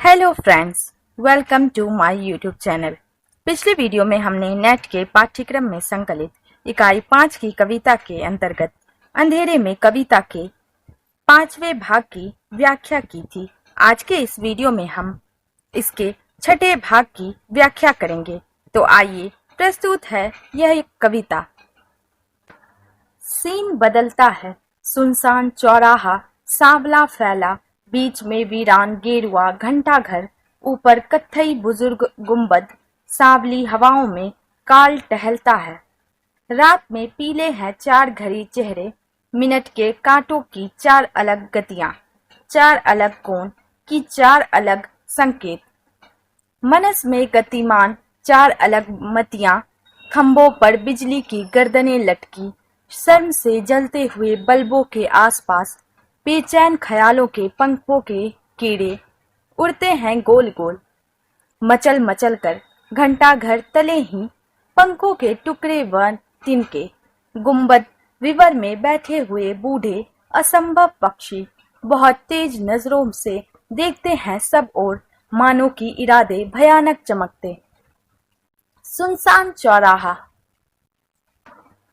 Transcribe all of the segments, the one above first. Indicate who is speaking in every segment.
Speaker 1: Hello friends, welcome to my YouTube channel. पिछले video में हमने नेट के पाठ्यक्रम में संकलित इकाई 5 की कविता के अंतर्गत अंधेरे में कविता के 5वें भाग की व्याख्या की थी। आज के इस वीडियो में हम इसके 6ठे भाग की व्याख्या करेंगे। तो आइए प्रस्तुत है यह एक कविता। सीन बदलता है, सुनसान चौराहा सांवला फैला, बीच में वीरान गेरुआ घंटा घर, ऊपर कत्थई बुजुर्ग गुंबद, सांवली हवाओं में काल टहलता है। रात में पीले हैं 4 घड़ी चेहरे, मिनट के कांटों की 4 अलग गतियां, 4 अलग कोण की 4 अलग संकेत, मनस में गतिमान 4 अलग मतियां, खंभों पर बिजली की गर्दनें लटकी, शर्म से जलते हुए बल्बों के आसपास बेचैन ख्यालों के पंखों के कीड़े उड़ते हैं गोल गोल, मचल मचल कर घंटा घर तले ही पंखों के टुकड़े व तिनके, गुंबद विवर में बैठे हुए बूढ़े असंभव पक्षी बहुत तेज नजरों से देखते हैं सब ओर, मानो की इरादे भयानक चमकते। सुनसान चौराहा।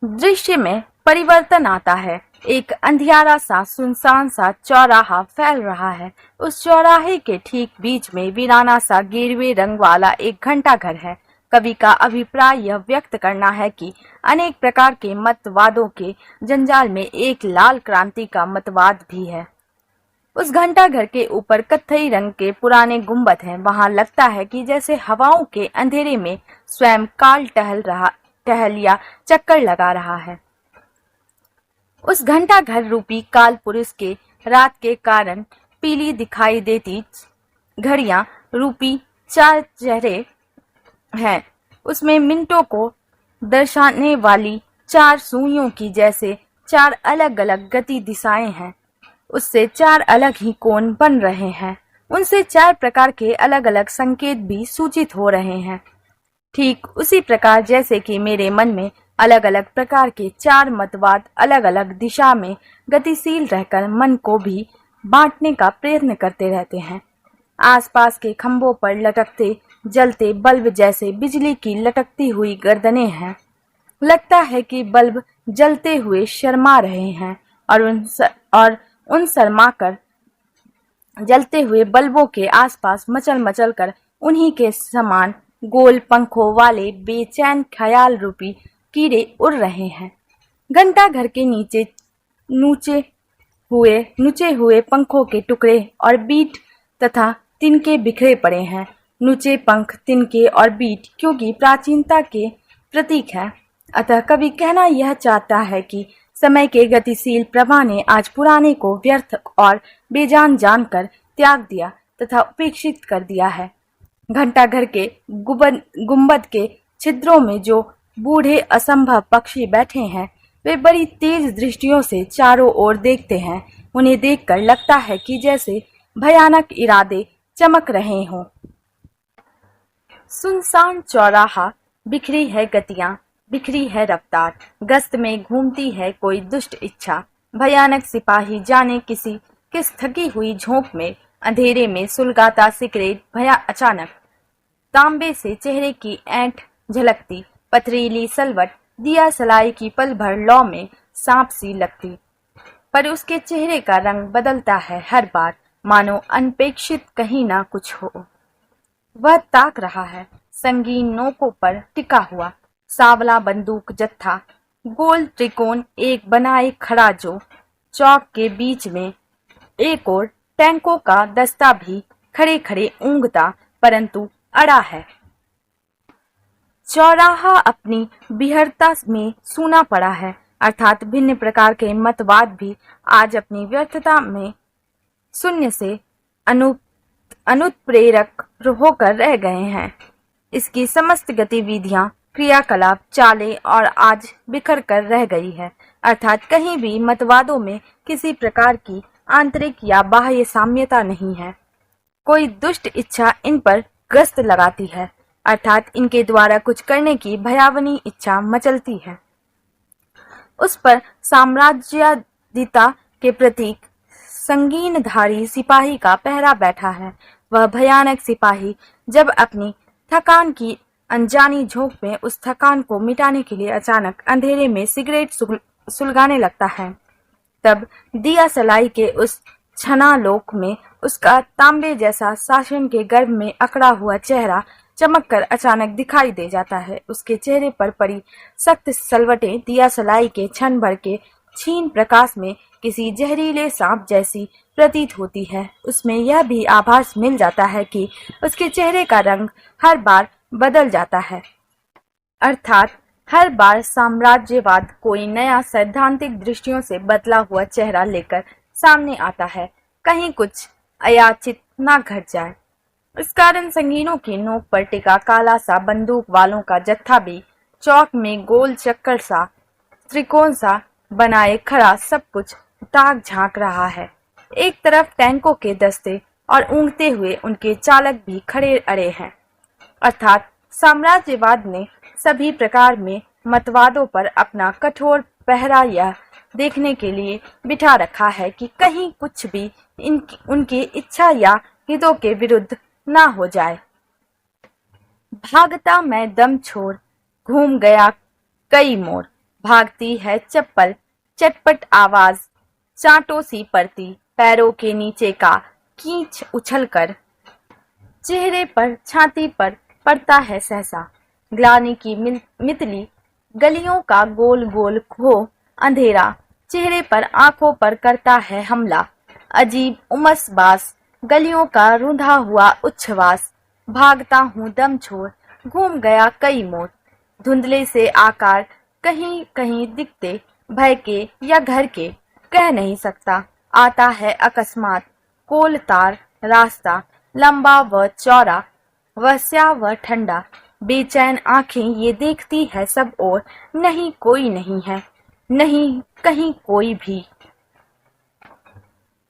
Speaker 1: दृश्य में परिवर्तन आता है। एक अंधियारा सा सुनसान सा चौराहा फैल रहा है। उस चौराहे के ठीक बीच में वीराना सा गेरुए रंग वाला एक घंटा घर है। कवि का अभिप्राय यह व्यक्त करना है कि अनेक प्रकार के मतवादों के जंजाल में एक लाल क्रांति का मतवाद भी है। उस घंटा घर के ऊपर कत्थई रंग के पुराने गुंबद हैं। वहां लगता है कि जैसे हवाओं के अंधेरे में स्वयं काल टहल या चक्कर लगा रहा है। उस घंटा घर रूपी काल पुरुष के रात के कारण पीली दिखाई देती घड़ियां रूपी 4 चेहरे हैं। उसमें मिनटों को दर्शाने वाली 4 सुइयों की जैसे 4 अलग अलग गति दिशाएं हैं। उससे 4 अलग ही कोण बन रहे हैं। उनसे 4 प्रकार के अलग अलग संकेत भी सूचित हो रहे हैं। ठीक उसी प्रकार जैसे कि मेरे मन में अलग अलग प्रकार के 4 मतवाद अलग अलग दिशा में गतिशील रहकर मन को भी बांटने का प्रयत्न करते रहते हैं। आसपास के खंभों पर लटकते जलते बल्ब जैसे बिजली की लटकती हुई गर्दनें हैं। लगता है कि बल्ब जलते हुए शर्मा रहे हैं और उन शर्माकर जलते हुए बल्बों के आसपास मचल मचल कर उन्हीं के समान गोल पंखों वाले बेचैन ख्याल रूपी कीड़े उड़ रहे हैं। घंटा घर के नीचे नुचे हुए पंखों के टुकड़े और बीट तथा तिनके बिखरे पड़े हैं। नुचे पंख, तिनके और बीट क्योंकि प्राचीनता के प्रतीक है। अतः कवि कहना यह चाहता है कि समय के गतिशील प्रवाह ने आज पुराने को व्यर्थ और बेजान जानकर त्याग दिया तथा उपेक्षित कर दिया है। घंटा घर के गुंबद के छिद्रों में जो बूढ़े असंभव पक्षी बैठे हैं, वे बड़ी तेज दृष्टियों से चारों ओर देखते हैं। उन्हें देखकर लगता है कि जैसे भयानक इरादे चमक रहे हों। सुनसान चौराहा, बिखरी है गतियां, बिखरी है रफ्तार, गश्त में घूमती है कोई दुष्ट इच्छा, भयानक सिपाही जाने किस थकी हुई झोंक में अंधेरे में सुलगाता सिगरेट भया अचानक, तांबे से चेहरे की ऐंठ झलकती, पथरीली सलवट दिया सलाई की पल भर लौ में सांप सी लगती, पर उसके चेहरे का रंग बदलता है हर बार, मानो अनपेक्षित कहीं ना कुछ हो। वह ताक रहा है संगीन नोकों पर टिका हुआ सांवला बंदूक जत्था, गोल त्रिकोण एक बनाए खड़ा जो चौक के बीच में, एक और टैंकों का दस्ता भी खड़े खड़े ऊंघता परंतु अड़ा है। चौराहा अपनी बिहरता में सूना पड़ा है, अर्थात भिन्न प्रकार के मतवाद भी आज अपनी व्यर्थता में शून्य से अनुत्प्रेरक होकर रह गए हैं। इसकी समस्त गतिविधियां, क्रियाकलाप, चालें और आज बिखर कर रह गई है, अर्थात कहीं भी मतवादों में किसी प्रकार की आंतरिक या बाह्य साम्यता नहीं है। कोई दुष्ट इच्छा इन पर गश्त लगाती है, अर्थात इनके द्वारा कुछ करने की भयावनी इच्छा मचलती है। उस पर साम्राज्यादिता के प्रतीक संगीनधारी सिपाही का पहरा बैठा है, वह भयानक सिपाही जब अपनी थकान की अनजानी झोंक में उस थकान को मिटाने के लिए अचानक अंधेरे में सिगरेट सुलगाने लगता है, तब दिया सलाई के उस छनालोक में उसका तांबे जैसा शासन के गर्भ में अकड़ा हुआ चेहरा चमककर अचानक दिखाई दे जाता है। उसके चेहरे पर पड़ी सख्त सलवटें दिया सलाई के क्षण भर के क्षीण प्रकाश में किसी जहरीले सांप जैसी प्रतीत होती है। उसमें यह भी आभास मिल जाता है कि उसके चेहरे का रंग हर बार बदल जाता है, अर्थात हर बार साम्राज्यवाद कोई नया सैद्धांतिक दृष्टियों से बदला हुआ चेहरा लेकर सामने आता है, कहीं कुछ अयाचित ना घट जाए। इस कारण संगीनों की नोक पर टिका काला सा बंदूक वालों का जत्था भी चौक में गोल चक्कर सा त्रिकोण सा बनाए खड़ा सब कुछ ताक झांक रहा है। एक तरफ टैंकों के दस्ते और ऊँघते हुए उनके चालक भी खड़े अड़े हैं, अर्थात साम्राज्यवाद ने सभी प्रकार में मतवादों पर अपना कठोर पहरा यह देखने के लिए बिठा रखा है कि कहीं कुछ भी उनकी इच्छा या हितों के विरुद्ध ना हो जाए। भागता मैं दम छोड़ घूम गया कई मोड़, भागती है चप्पल चटपट आवाज चांटों सी पड़ती पैरों के नीचे का कीच उछलकर चेहरे पर छाती पर पड़ता है सहसा ग्लानि की मितली गलियों का गोल गोल खो अंधेरा चेहरे पर आंखों पर करता है हमला अजीब उमसबास गलियों का रूंधा हुआ उच्छ्वास भागता हूँ दम छोड़ घूम गया कई मोड़ धुंधले से आकार कहीं कहीं दिखते भय के या घर के कह नहीं सकता आता है अकस्मात कोल तार रास्ता लंबा व चौड़ा वस्या व ठंडा बेचैन आंखें ये देखती है सब और नहीं कोई नहीं है नहीं कहीं कोई भी।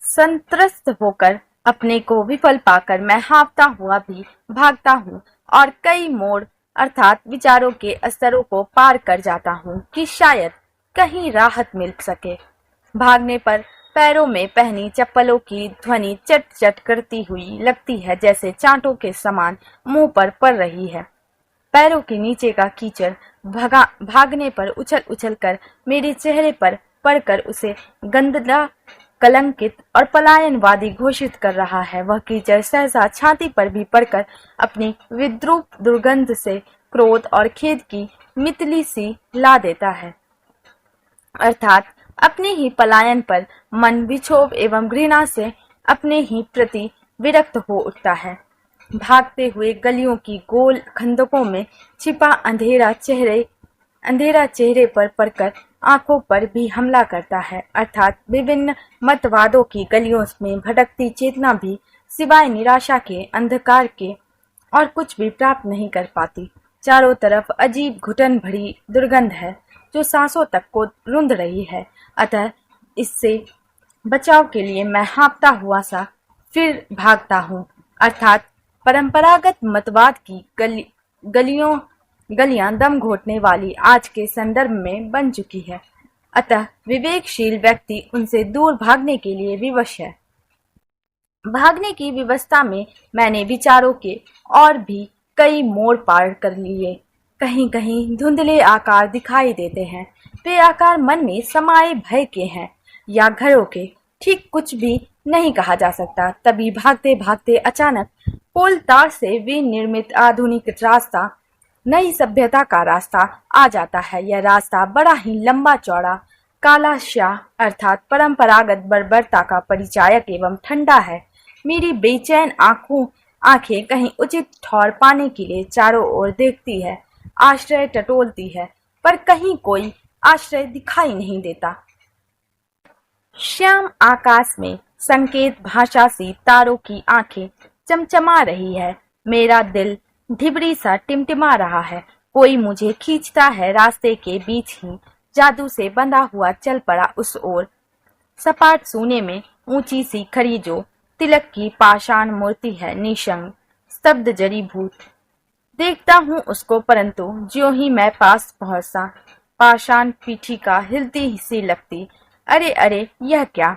Speaker 1: संत्रस्त होकर अपने को विफल पाकर मैं हाँफता हुआ भी भागता हूँ और कई मोड़ अर्थात विचारों के स्तरों को पार कर जाता हूँ कि शायद कहीं राहत मिल सके। भागने पर पैरों में पहनी चप्पलों की ध्वनि चट चट करती हुई लगती है जैसे चांटों के समान मुंह पर पड़ रही है। पैरों के नीचे का कीचड़ भागने पर उछल उछल कर मेरे चेहरे पर पड़कर उसे गंदा कलंकित और पलायनवादी घोषित कर रहा है। वह कीचड़ सहसा छाती पर भी पड़कर अपनी विद्रूप दुर्गंध से क्रोध और खेद की मितली सी ला देता है, अर्थात अपने ही पलायन पर मन विक्षोभ एवं घृणा से अपने ही प्रति विरक्त हो उठता है। भागते हुए गलियों की गोल खंदकों में छिपा अंधेरा चेहरे पर पड़कर आंखों पर भी हमला करता है, अर्थात विभिन्न मतवादों की गलियों में भटकती चेतना भी सिवाय निराशा के अंधकार के और कुछ भी प्राप्त नहीं कर पाती। चारों तरफ अजीब घुटन भरी दुर्गंध है जो सांसों तक को रुंध रही है, अतः इससे बचाव के लिए मैं हाँफता हुआ सा फिर भागता हूँ, अर्थात परंपरागत मतवाद की गलियां दम घोटने वाली आज के संदर्भ में बन चुकी है, अतः विवेकशील व्यक्ति उनसे दूर भागने के लिए विवश है। भागने की व्यवस्था में मैंने विचारों के और भी कई मोड़ पार कर लिए। कहीं कहीं धुंधले आकार दिखाई देते हैं, वे आकार मन में समाये भय के हैं या घरों के, ठीक कुछ भी नहीं कहा जा सकता। तभी भागते भागते अचानक पोल तार से विनिर्मित आधुनिक रास्ता, नई सभ्यता का रास्ता आ जाता है। यह रास्ता बड़ा ही लंबा चौड़ा काला श्याह अर्थात परंपरागत बर्बरता का परिचायक एवं ठंडा है। मेरी बेचैन आंखें कहीं उचित ठौर पाने के लिए चारों ओर देखती है, आश्रय टटोलती है, पर कहीं कोई आश्रय दिखाई नहीं देता। श्याम आकाश में संकेत भाषा सी तारों की आंखें चमचमा रही है। मेरा दिल ढिबरी सा टिमटिमा रहा है। कोई मुझे खींचता है, रास्ते के बीच ही जादू से बंधा हुआ चल पड़ा उस ओर। सपाट सूने में ऊंची सी खड़ी जो तिलक की पाषाण मूर्ति है, निशंग स्तब्ध जड़ीभूत। देखता हूँ उसको, परंतु ज्यों ही मैं पास पहुंचा पाषाण पीठिका हिलती सी लगती। अरे अरे, यह क्या!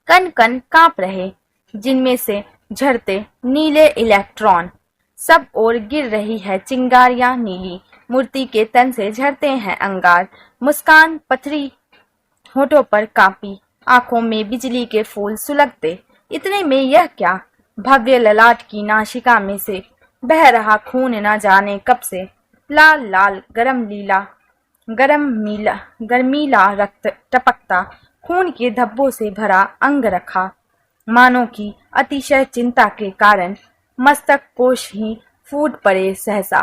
Speaker 1: कन कन कांप रहे, जिनमें से झरते नीले इलेक्ट्रॉन, सब ओर गिर रही है चिंगारियां नीली, मूर्ति के तन से झरते हैं अंगार, मुस्कान पथरी होठों पर कांपी, आंखों में बिजली के फूल सुलगते। इतने में यह क्या, भव्य ललाट की नासिका में से बह रहा खून न जाने कब से, लाल लाल गर्मीला रक्त टपकता, खून के धब्बों से भरा अंग रखा, मानो की अतिशय चिंता के कारण मस्तक कोश ही फूट पड़े सहसा,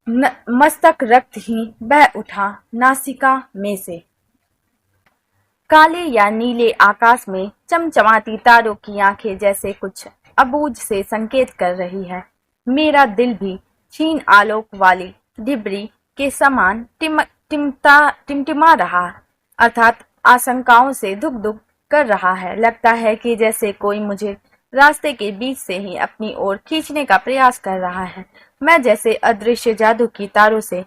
Speaker 1: मस्तक रक्त ही बह उठा नासिका में से। काले या नीले आकाश में चमचमाती तारों की आंखें जैसे कुछ अबूझ से संकेत कर रही है। मेरा दिल भी क्षीण आलोक वाली डिबरी के समान टिमटिमा रहा, अर्थात आशंकाओं से धुक धुक कर रहा है। लगता है कि जैसे कोई मुझे रास्ते के बीच से ही अपनी ओर खींचने का प्रयास कर रहा है। मैं जैसे अदृश्य जादू की तारों से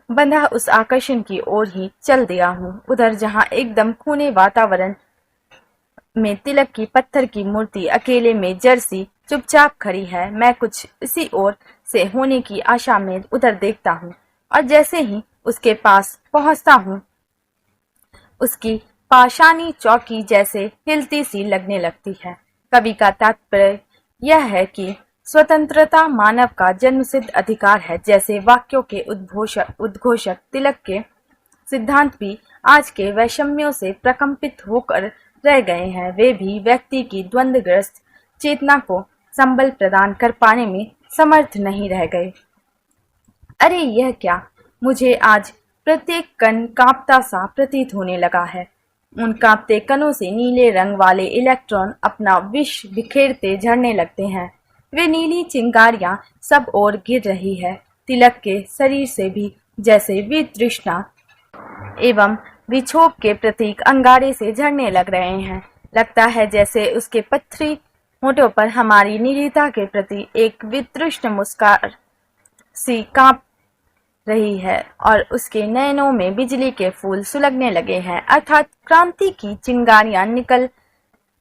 Speaker 1: बंधा उस आकर्षण की ओर ही चल दिया हूँ, उधर जहाँ एकदम खूने वातावरण में तिलक की पत्थर की मूर्ति अकेले में जर्सी चुपचाप खड़ी है। मैं कुछ इसी ओर से होने की आशा में उधर देखता हूँ, और जैसे ही उसके पास पहुँचता हूँ, उसकी पाषाणी चौकी जैसे हिलती सी लगने लगती है। कवि का तात्पर्य यह है कि स्वतंत्रता मानव का जन्मसिद्ध अधिकार है। जैसे वाक्यों के उद्घोषक तिलक के सिद्धांत भी आज के वैषम्यों से प्रकंपित होकर रह गए हैं, वे भी व्यक्ति की द्वंद्वग्रस्त चेतना को संबल प्रदान कर पाने में समर्थ नहीं रह गए। अरे यह क्या, मुझे आज प्रत्येक कण कांपता सा प्रतीत होने लगा है। उन कांपते कणों से नीले रंग वाले इलेक्ट्रॉन अपना विष बिखेरते झड़ने लगते हैं। वे नीली चिंगारियां सब ओर गिर रही है, तिलक के शरीर से भी जैसे वितृष्णा एवं विक्षोभ के प्रतीक अंगारे से झड़ने लग रहे हैं। लगता है जैसे उसके पत्थरी होठों पर हमारी निरीता के प्रति एक वितृष्ण मुस्कान सी कांप रही है, और उसके नयनों में बिजली के फूल सुलगने लगे हैं, अर्थात क्रांति की चिंगारियां निकल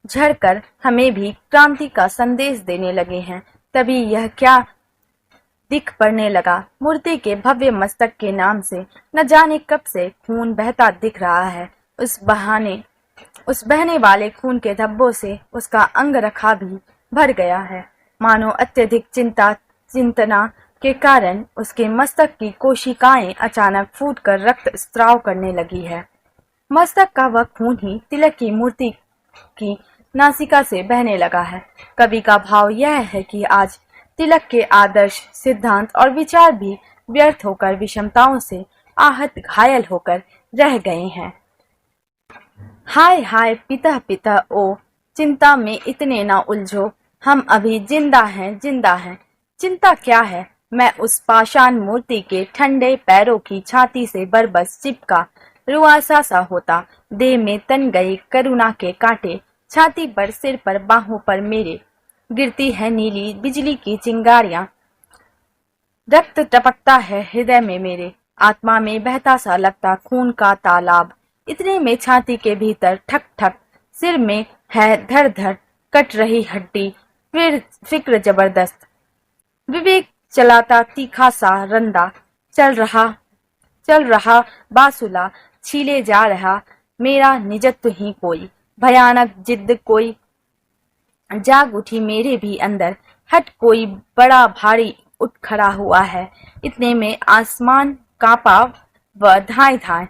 Speaker 1: झड़कर हमें भी क्रांति का संदेश देने लगे हैं। तभी यह क्या दिख पड़ने लगा, मूर्ति के भव्य मस्तक के नाम से न जाने कब से खून बहता दिख रहा है। उस बहने वाले खून के धब्बों से उसका अंग रखा भी भर गया है, मानो अत्यधिक चिंतना के कारण उसके मस्तक की कोशिकाएं अचानक फूटकर रक्त स्त्राव करने लगी है। मस्तक का वह खून ही तिलक की मूर्ति की नासिका से बहने लगा है। कवि का भाव यह है कि आज तिलक के आदर्श, सिद्धांत और विचार भी व्यर्थ होकर विषमताओं से आहत घायल होकर रह गए हैं। हाय हाय पिता पिता ओ, चिंता में इतने ना उलझो, हम अभी जिंदा हैं जिंदा हैं। चिंता क्या है, मैं उस पाषाण मूर्ति के ठंडे पैरों की छाती से बरबस चिपका रुआसा सा होता, देह में तन गई करुणा के कांटे, छाती पर, सिर पर, बाहों पर मेरे गिरती है नीली बिजली की चिंगारियां, रक्त टपकता है हृदय में मेरे, आत्मा में बहता सा लगता खून का तालाब। इतने में छाती के भीतर ठक ठक, सिर में है धड़ धड़ कट रही हड्डी, फिर फिक्र जबरदस्त, विवेक चलाता तीखा सा रंदा, चल रहा बासुला, छीले जा रहा मेरा निजत्व ही कोई, भयानक जिद्द कोई जाग उठी मेरे भी अंदर, हट कोई बड़ा भारी उठ खड़ा हुआ है। इतने में आसमान कांपा व धाए धाए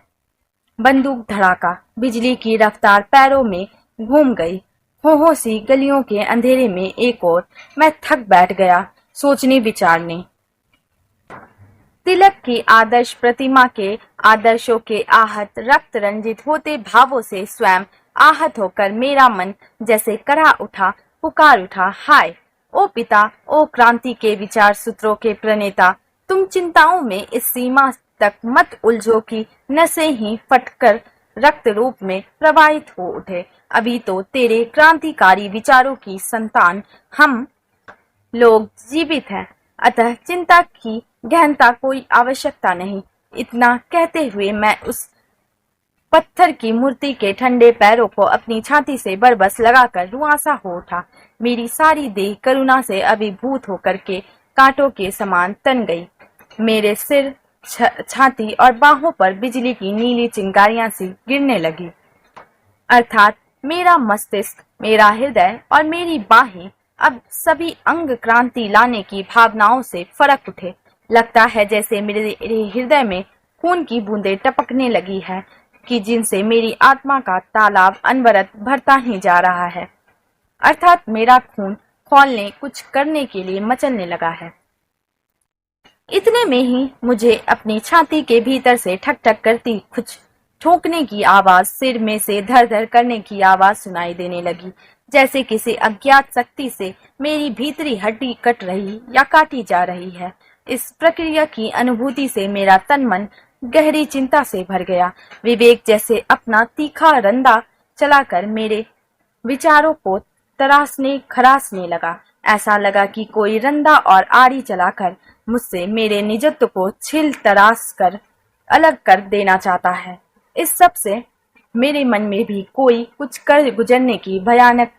Speaker 1: बंदूक धड़ाका, बिजली की रफ्तार पैरों में घूम गई। हो सी गलियों के अंधेरे में एक और मैं थक बैठ गया सोचने विचारने। तिलक की आदर्श प्रतिमा के आदर्शों के आहत रक्त रंजित होते भावों से स्वयं आहत होकर मेरा मन जैसे करा उठा, पुकार उठा, हाय ओ पिता, ओ क्रांति के विचार सूत्रों के प्रणेता, तुम चिंताओं में इस सीमा तक मत उलझो कि नसें ही फटकर रक्त रूप में प्रवाहित हो उठे। अभी तो तेरे क्रांतिकारी विचारों की संतान हम लोग जीवित हैं, अतः चिंता की गहनता कोई आवश्यकता नहीं। इतना कहते हुए मैं पत्थर की मूर्ति के ठंडे पैरों को अपनी छाती से बरबस लगाकर रुआंसा हो उठा। मेरी सारी देह करुणा से अभिभूत होकर के कांटों के समान तन गई। मेरे सिर, छाती और बाहों पर बिजली की नीली चिंगारियां सी गिरने लगी। अर्थात मेरा मस्तिष्क, मेरा हृदय और मेरी बाहें अब सभी अंग क्रांति लाने की भावनाओं से फरक उठे। लगता है जैसे मेरे हृदय में खून की बूंदें टपकने लगी है कि जिनसे मेरी आत्मा का तालाब अनवरत भरता ही जा रहा है। अर्थात मेरा खून खौलने, कुछ करने के लिए मचलने लगा है। इतने में ही मुझे अपनी छाती के भीतर से ठक ठक करती कुछ ठोकने की आवाज, सिर में से धर धर करने की आवाज सुनाई देने लगी, जैसे किसी अज्ञात शक्ति से मेरी भीतरी हड्डी कट रही या काटी जा रही है। इस प्रक्रिया की अनुभूति से मेरा तन मन गहरी चिंता से भर गया। विवेक जैसे अपना तीखा रंदा चलाकर मेरे विचारों को तराशने खराशने लगा। ऐसा लगा कि कोई रंदा और आड़ी चलाकर मुझसे मेरे निजत्व को छिल तराश कर अलग कर देना चाहता है। इस सब से मेरे मन में भी कोई कुछ कर गुजरने की भयानक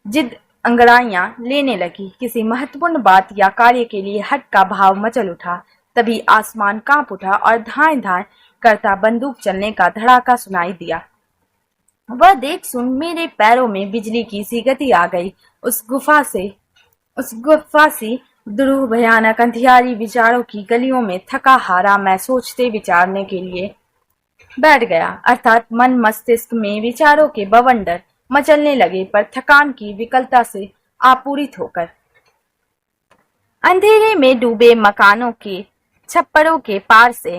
Speaker 1: जिद अंगड़ाइयां लेने लगी। किसी महत्वपूर्ण बात या कार्य के लिए हट का भाव मचल उठा। तभी आसमान कांप उठा और धाए धाए करता बंदूक चलने का धड़ाका सुनाई दिया। वह देख सुन मेरे पैरों में बिजली की सी गति आ गई। उस गुफा सी दुरूह भयानक अंधियारी विचारों की गलियों में थका हारा मैं सोचते विचारने के लिए बैठ गया। अर्थात मन मस्तिष्क में विचारों के बवंडर मचलने लगे, पर थकान की विकलता से आपूरित होकर अंधेरे में डूबे मकानों के छप्परों के पार से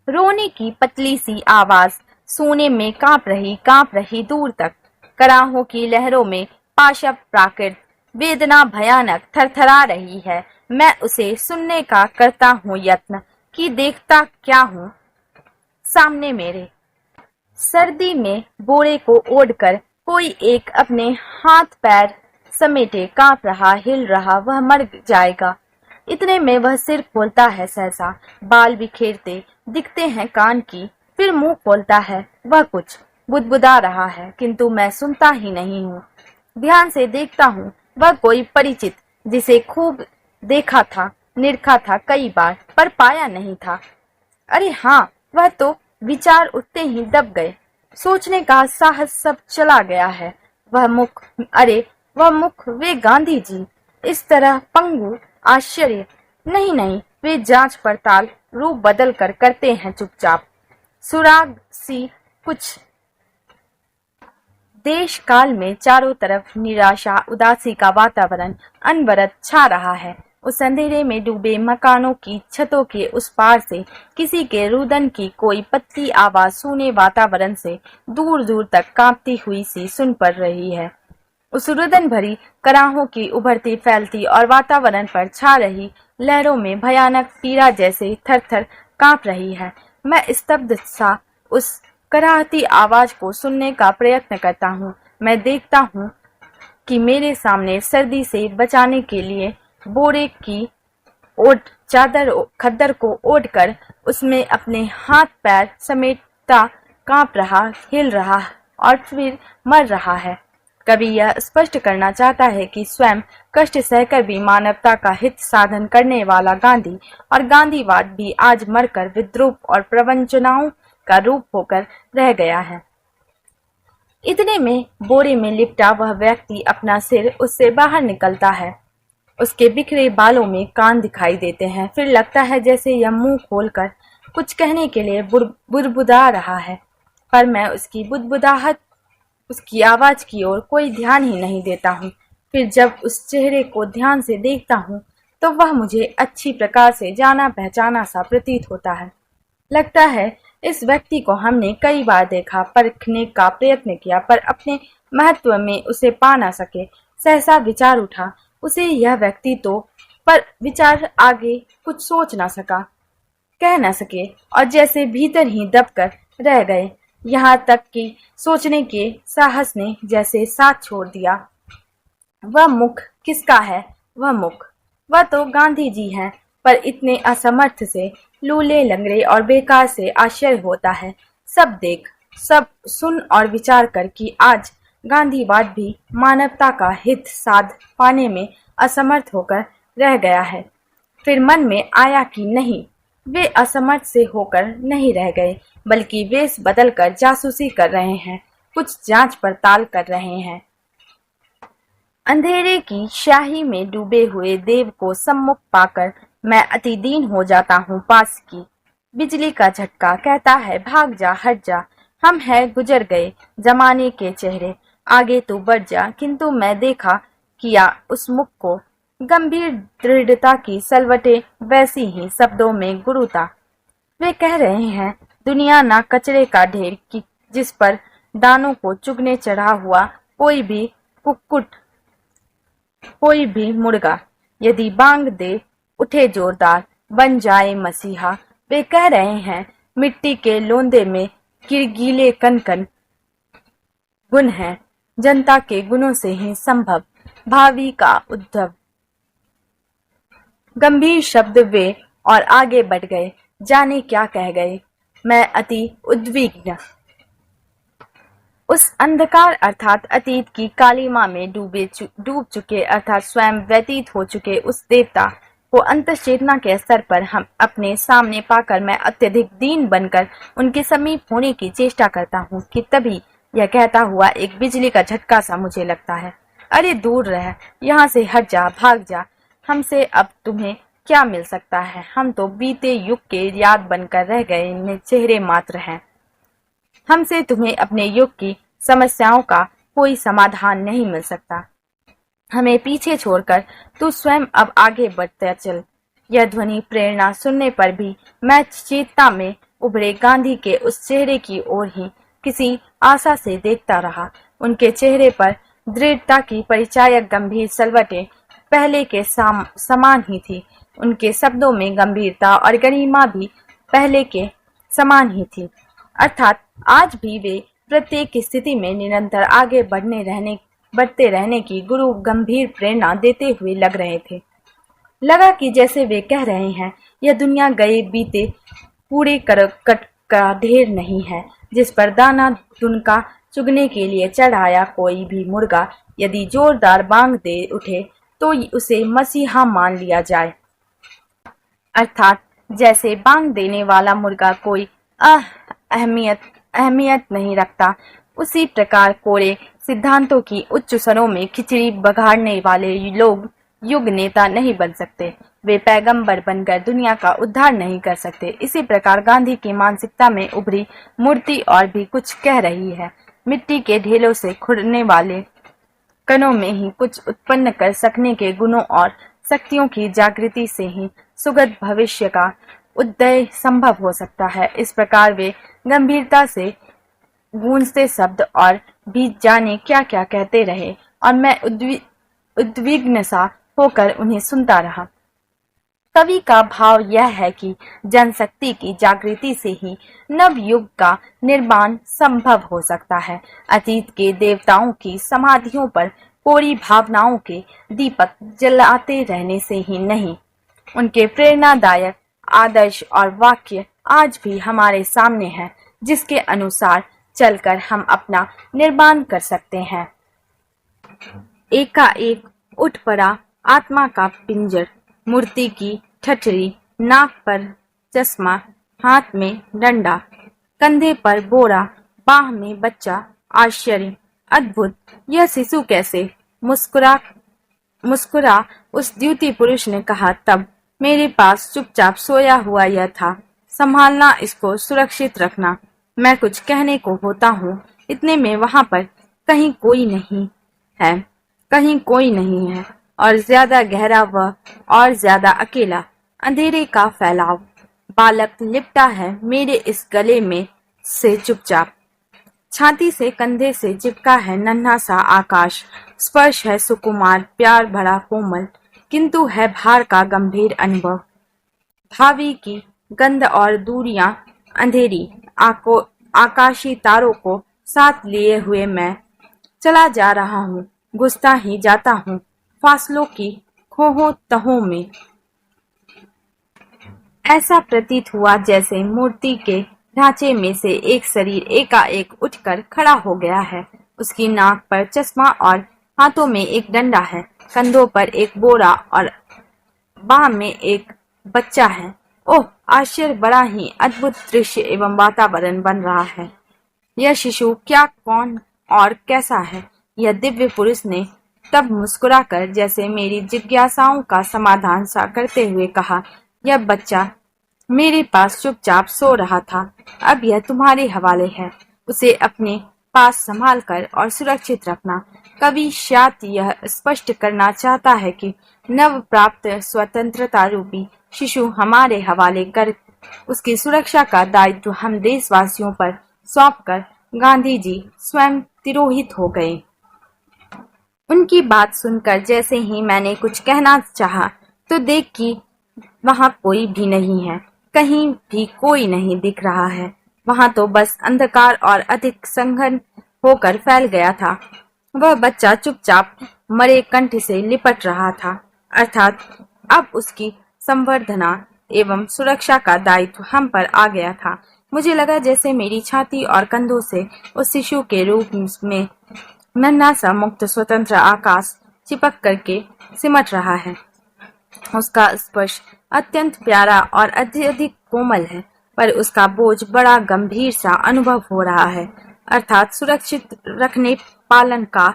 Speaker 1: रोने की पतली सी आवाज सोने में कांप रही दूर तक। कराहों की लहरों में पाशव प्राकृत वेदना भयानक थरथरा रही है। मैं उसे सुनने का करता हूँ यत्न कि देखता क्या हूँ सामने मेरे। सर्दी में बोरे को ओढ़कर कोई एक अपने हाथ पैर समेटे कांप रहा, हिल रहा, वह मर जाएगा। इतने में वह सिर खोलता है, सहसा बाल बिखेरते दिखते हैं कान की, फिर मुंह खोलता है। वह कुछ बुदबुदा रहा है, किंतु मैं सुनता ही नहीं हूँ। ध्यान से देखता हूँ, वह कोई परिचित जिसे खूब देखा था, निरखा था कई बार, पर पाया नहीं था। अरे हाँ, वह तो विचार उठते ही दब गए। सोचने का साहस सब चला गया है। वह मुख, अरे वह मुख, वे गांधी जी इस तरह पंगु, आश्चर्य नहीं, वे जांच पड़ताल रूप बदल कर करते हैं चुपचाप। सुराग सी कुछ देश काल में चारों तरफ निराशा उदासी का वातावरण अनवरत छा रहा है। उस अंधेरे में डूबे मकानों की छतों के उस पार से किसी के रुदन की कोई पतली आवाज सूने वातावरण से दूर दूर तक कांपती हुई सी सुन पड़ रही है। उस रुदन भरी कराहों की उभरती फैलती और वातावरण पर छा रही लहरों में भयानक पीड़ा जैसे थर थर कांप रही है। मैं स्तब्ध सा उस कराहती आवाज को सुनने का प्रयत्न करता हूँ। मैं देखता हूँ कि मेरे सामने सर्दी से बचाने के लिए बोरे की ओट चादर खद्दर को ओढ़कर उसमें अपने हाथ पैर समेटता कांप रहा, हिल रहा और फिर मर रहा है। कभी यह स्पष्ट करना चाहता है कि स्वयं कष्ट सहकर भी मानवता का हित साधन करने वाला गांधी और गांधीवाद भी आज मरकर विद्रूप और प्रवंचनाओं का रूप होकर रह गया है। इतने में बोरे में लिपटा वह व्यक्ति अपना सिर उससे बाहर निकलता है। उसके बिखरे बालों में कान दिखाई देते हैं। फिर लगता है जैसे यह मुंह खोलकर कुछ कहने के लिए बुदबुदा रहा है, पर मैं उसकी बुदबुदाहट, उसकी आवाज की ओर कोई ध्यान ही नहीं देता हूँ। फिर जब उस चेहरे को ध्यान से देखता हूँ तो वह मुझे अच्छी प्रकार से जाना पहचाना सा प्रतीत होता है। लगता है इस व्यक्ति को हमने कई बार देखा, परखने का प्रयत्न किया, पर अपने महत्व में उसे पा न सके। सहसा विचार उठा, उसे यह व्यक्ति तो, पर विचार आगे कुछ सोच न सका, कह न सके और जैसे भीतर ही दबकर रह गए। यहाँ तक कि सोचने के साहस ने जैसे साथ छोड़ दिया। वह मुख किसका है? वह मुख, वह तो गांधी जी हैं, पर इतने असमर्थ से, लूले लंगड़े और बेकार से आश्चर्य होता है। सब देख सब सुन और विचार कर कि आज गांधीवाद भी मानवता का हित साध पाने में असमर्थ होकर रह गया है। फिर मन में आया कि नहीं, वे असमर्थ से होकर नहीं रह गए, बल्कि वेश बदलकर जासूसी कर रहे हैं, कुछ जांच पड़ताल कर रहे हैं। अंधेरे की स्याही में डूबे हुए देव को सम्मुख पाकर मैं अति दीन हो जाता हूँ। पास की बिजली का झटका कहता है, भाग जा, हट जा, हम है गुजर गए जमाने के चेहरे, आगे तू बढ़ जा। किंतु मैं देखा किया उस मुख को, गंभीर दृढ़ता की सलवटे वैसी ही शब्दों में गुरुता। वे कह रहे हैं, दुनिया ना कचरे का ढेर की जिस पर दानों को चुगने चढ़ा हुआ कोई भी कुक्कुट, कोई भी मुर्गा यदि बांग दे उठे जोरदार, बन जाए मसीहा। वे कह रहे हैं, मिट्टी के लोंदे में किरगीले कनकन गुण हैं, जनता के गुणों से ही संभव भावी का उद्भव। गंभीर शब्द वे और आगे बढ़ गए, जाने क्या कह गए। मैं अति उद्विग्न उस अंधकार अर्थात अतीत की कालिमा में डूब चुके अर्थात स्वयं व्यतीत हो चुके उस देवता को अंतश्चेतना के स्तर पर हम अपने सामने पाकर मैं अत्यधिक दीन बनकर उनके समीप होने की चेष्टा करता हूँ कि तभी यह कहता हुआ एक बिजली का झटका सा मुझे लगता है, अरे दूर रह, यहाँ से हट जा, भाग जा, हमसे अब तुम्हें क्या मिल सकता है, हम तो बीते युग के याद बनकर रह गए चेहरे मात्र हैं। हमसे तुम्हें अपने युग की समस्याओं का कोई समाधान नहीं मिल सकता। हमें पीछे छोड़कर तू स्वयं अब आगे बढ़ता चल। यह ध्वनि प्रेरणा सुनने पर भी मैं चेतना में उभरे गांधी के उस चेहरे की ओर ही किसी आशा से देखता रहा। उनके चेहरे पर दृढ़ता की परिचायक गंभीर सलवटें पहले के समान ही थी। उनके शब्दों में गंभीरता और गरिमा भी पहले के समान ही थी, अर्थात आज भी वे प्रत्येक स्थिति में निरंतर आगे बढ़ते रहने की गुरु गंभीर प्रेरणा देते हुए लग रहे थे। लगा कि जैसे वे कह रहे हैं, यह दुनिया गए बीते कूड़े करकट का ढेर नहीं है जिस पर दाना दुनका चुगने के लिए चढ़ाया कोई भी मुर्गा यदि जोरदार बांग दे उठे तो उसे मसीहा मान लिया जाए। अर्थात जैसे बांग देने वाला मुर्गा कोई अहमियत नहीं रखता, उसी प्रकार कोरे सिद्धांतों की उच्च स्वरों में खिचड़ी बघाड़ने वाले लोग युग नेता नहीं बन सकते। वे पैगंबर बनकर दुनिया का उद्धार नहीं कर सकते। इसी प्रकार गांधी की मानसिकता में उभरी मूर्ति और भी कुछ कह रही है। मिट्टी के ढेलों से खुरने वाले कणों में ही कुछ उत्पन्न कर सकने के गुणों और शक्तियों की जागृति से ही सुगत भविष्य का उदय संभव हो सकता है। इस प्रकार वे गंभीरता से गूंजते शब्द और भी जाने क्या क्या कहते रहे और मैं उद्विग्न सा होकर उन्हें सुनता रहा। कवि का भाव यह है कि जनशक्ति की जागृति से ही नव युग का निर्माण संभव हो सकता है। अतीत के देवताओं की समाधियों पर कोरी भावनाओं के दीपक जलाते रहने से ही नहीं, उनके प्रेरणादायक आदर्श और वाक्य आज भी हमारे सामने हैं, जिसके अनुसार चलकर हम अपना निर्माण कर सकते हैं। एकाएक उठ पड़ा आत्मा का पिंजर, मूर्ति की ठठरी, नाक पर चश्मा, हाथ में डंडा, कंधे पर बोरा, बाह में बच्चा। आश्चर्य, अद्भुत, यह शिशु कैसे? मुस्कुरा उस द्युति पुरुष ने कहा। तब मेरे पास चुपचाप सोया हुआ यह था। संभालना, इसको सुरक्षित रखना। मैं कुछ कहने को होता हूँ, इतने में वहां पर कहीं कोई नहीं है और ज्यादा गहरा व और ज्यादा अकेला अंधेरे का फैलाव। बालक लिपटा है मेरे इस गले में से चुपचाप, छाती से कंधे से चिपका है नन्हा सा आकाश। स्पर्श है सुकुमार, प्यार भरा कोमल, किंतु है भार का गंभीर अनुभव। भावी की गंध और दूरियां अंधेरी, आकाशी तारों को साथ लिए हुए मैं चला जा रहा हूँ, घुसता ही जाता हूँ फासलों की खोहों तहों में। ऐसा प्रतीत हुआ जैसे मूर्ति के ढांचे में से एक शरीर एकाएक उठकर खड़ा हो गया है। उसकी नाक पर चश्मा और हाथों में एक डंडा है। कंधों पर एक बोरा और बाह में एक बच्चा है। ओह आश्चर्य! बड़ा ही अद्भुत दृश्य एवं वातावरण बन रहा है। यह शिशु क्या, कौन और कैसा है? यह दिव्य पुरुष ने तब मुस्कुराकर जैसे मेरी जिज्ञासाओं का समाधान सा करते हुए कहा, यह बच्चा मेरे पास चुपचाप सो रहा था। अब यह तुम्हारे हवाले है। उसे अपने पास संभाल कर और सुरक्षित रखना। कवि शायद यह स्पष्ट करना चाहता है कि नव प्राप्त स्वतंत्रता रूपी शिशु हमारे हवाले कर उसकी सुरक्षा का दायित्व हम देशवासियों पर सौंपकर गांधी जी स्वयं तिरोहित हो गए। उनकी बात सुनकर जैसे ही मैंने कुछ कहना चाहा तो देख कि वहां कोई भी नहीं है। कहीं भी कोई नहीं दिख रहा है। वहां तो बस अंधकार और अधिक संघन होकर फैल गया था। वह बच्चा चुपचाप मरे कंठ से लिपट रहा था। अर्थात अब उसकी संवर्धना एवं सुरक्षा का दायित्व हम पर आ गया था। मुझे लगा जैसे मेरी छाती और कंधों से उस शिशु के रूप में नन्हा सा मुक्त स्वतंत्र आकाश चिपक करके सिमट रहा है। उसका स्पर्श अत्यंत प्यारा और अत्यधिक कोमल है, पर उसका बोझ बड़ा गंभीर सा अनुभव हो रहा है। अर्थात सुरक्षित रखने पालन का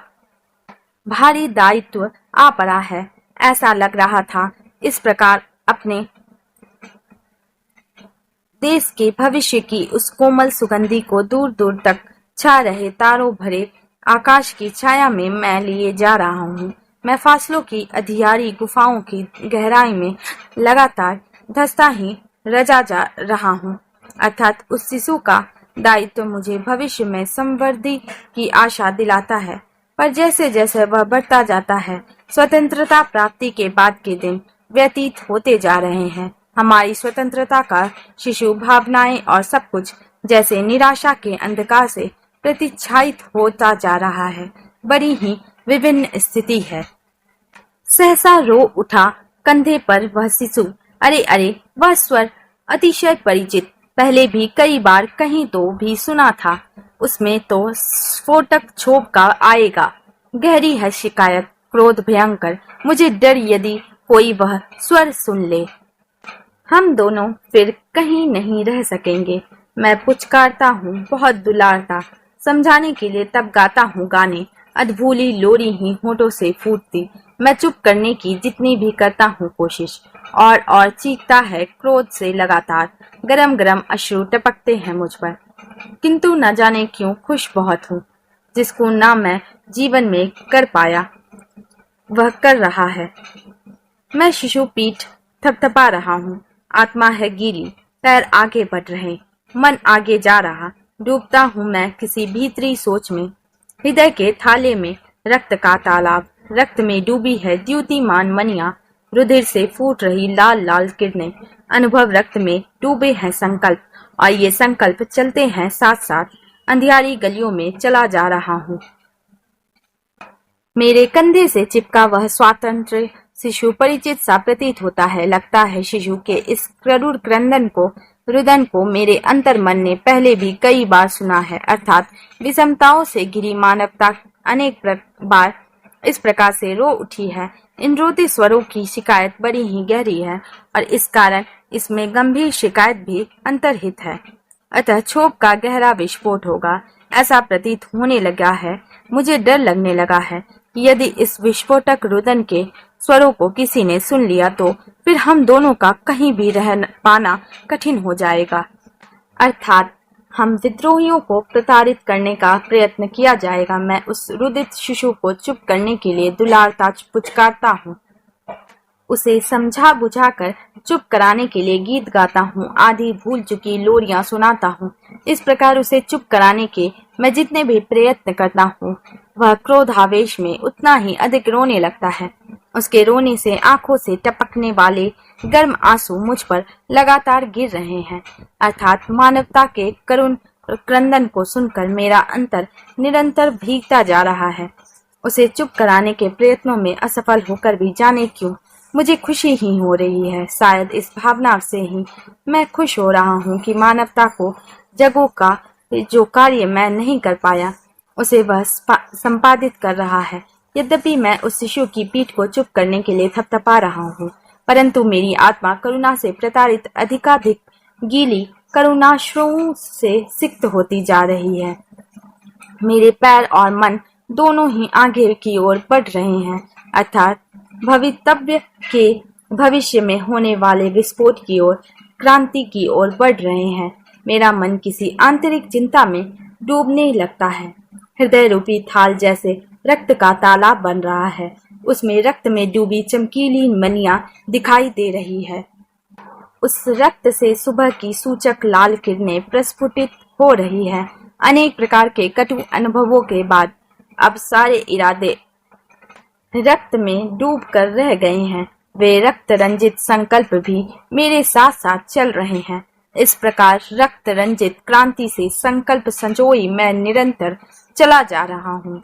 Speaker 1: भारी दायित्व आ पड़ा है। ऐसा लग रहा था इस प्रकार अपने देश के भविष्य की उस कोमल सुगंधी को दूर दूर तक छा रहे तारों भरे आकाश की छाया में मैं लिए जा रहा हूँ। मैं फासलों की अधियारी गुफाओं की गहराई में लगातार धंसता ही रजा जा रहा हूँ। अर्थात उस शिशु का दायित्व मुझे भविष्य में समृद्धि की आशा दिलाता है। पर जैसे जैसे वह बढ़ता जाता है, स्वतंत्रता प्राप्ति के बाद के दिन व्यतीत होते जा रहे हैं। हमारी स्वतंत्रता का शिशु भावनाएं और सब कुछ जैसे निराशा के अंधकार से प्रतिच्छायित होता जा रहा है। बड़ी ही विभिन्न स्थिति है। सहसा रो उठा कंधे पर वह शिशु। अरे अरे, वह स्वर अतिशय परिचित, पहले भी कई बार कहीं तो भी सुना था। उसमें तो स्फोटक क्षोभ का आएगा। गहरी है शिकायत, क्रोध भयंकर। मुझे डर यदि कोई वह स्वर सुन ले। हम दोनों फिर कहीं नहीं रह सकेंगे। मैं पुचकारता हूँ, बहुत दुलारता, समझाने के लिए तब गाता हूँ गाने। अधभूली लोरी ही होठों से फूटती। मैं चुप करने की जितनी भी करता हूँ कोशिश, और चीखता है क्रोध से लगातार। गरम गरम अश्रु टपकते हैं मुझ पर, किंतु न जाने क्यों खुश बहुत हूँ। जिसको ना मैं जीवन में कर पाया वह कर रहा है। मैं शिशु पीठ थपथपा रहा हूँ। आत्मा है गीली, पैर आगे बढ़ रहे, मन आगे जा रहा। डूबता हूँ मैं किसी भीतरी सोच में। हृदय के थाले में रक्त का तालाब, रक्त में डूबी है द्युतिमान मनिया, रुधिर से फूट रही लाल लाल किरणें। अनुभव रक्त में डूबे हैं संकल्प, और ये संकल्प चलते हैं साथ साथ। अंधियारी गलियों में चला जा रहा हूँ। मेरे कंधे से चिपका वह स्वतंत्र शिशु परिचित सा प्रतीत होता है। लगता है शिशु के इस क्रूर रुदन को मेरे अंतर मन ने पहले भी कई बार सुना है। अर्थात विषमताओं से घिरी मानवता अनेक बार इस प्रकार से रो उठी है। इन रोते स्वरों की शिकायत बड़ी ही गहरी है, और इस कारण इसमें गंभीर शिकायत भी अंतर्हित है। अतः क्षोभ का गहरा विस्फोट होगा, ऐसा प्रतीत होने लगा है। मुझे डर लगने लगा है कि यदि इस विस्फोटक रुदन के स्वरों को किसी ने सुन लिया तो फिर हम दोनों का कहीं भी रह पाना कठिन हो जाएगा। अर्थात हम विद्रोहियों को प्रताड़ित करने का प्रयत्न किया जाएगा। मैं उस रुदित शिशु को चुप करने के लिए दुलारता पुचकारता हूँ। उसे समझा बुझाकर चुप कराने के लिए गीत गाता हूँ, आधी भूल चुकी लोरियां सुनाता हूँ। इस प्रकार उसे चुप कराने के मैं जितने भी प्रयत्न करता हूँ, वह क्रोधावेश में उतना ही अधिक रोने लगता है। उसके रोने से आंखों से टपकने वाले गर्म आंसू मुझ पर लगातार गिर रहे हैं। अर्थात मानवता के करुण क्रंदन को सुनकर मेरा अंतर निरंतर भीगता जा रहा है। उसे चुप कराने के प्रयत्नों में असफल होकर भी जाने क्यों मुझे खुशी ही हो रही है। शायद इस भावना से ही मैं खुश हो रहा हूँ कि मानवता को जगहों का जो कार्य मैं नहीं कर पाया उसे वह संपादित कर रहा है। यद्यपि मैं उस शिशु की पीठ को चुप करने के लिए थपथपा रहा हूँ, परंतु मेरी आत्मा करुणा से प्रताड़ित अधिकाधिक गीली करुणाश्रुओं से सिक्त होती जा रही है। मेरे पैर और मन दोनों ही आगे की ओर बढ़ रहे हैं, अर्थात भवितव्य के भविष्य में होने वाले विस्फोट की ओर, क्रांति की ओर बढ़ रहे हैं। मेरा मन किसी आंतरिक चिंता में डूबने लगता है। हृदय रूपी थाल जैसे रक्त का तालाब बन रहा है। उसमें रक्त में डूबी चमकीली मनियां दिखाई दे रही है। उस रक्त से सुबह की सूचक लाल किरणें प्रस्फुटित हो रही है। अनेक प्रकार के कटु अनुभवों के बाद अब सारे इरादे रक्त में डूब कर रह गए हैं। वे रक्त रंजित संकल्प भी मेरे साथ साथ चल रहे हैं। इस प्रकार रक्त रंजित क्रांति से संकल्प संजोई मैं निरंतर चला जा रहा हूँ।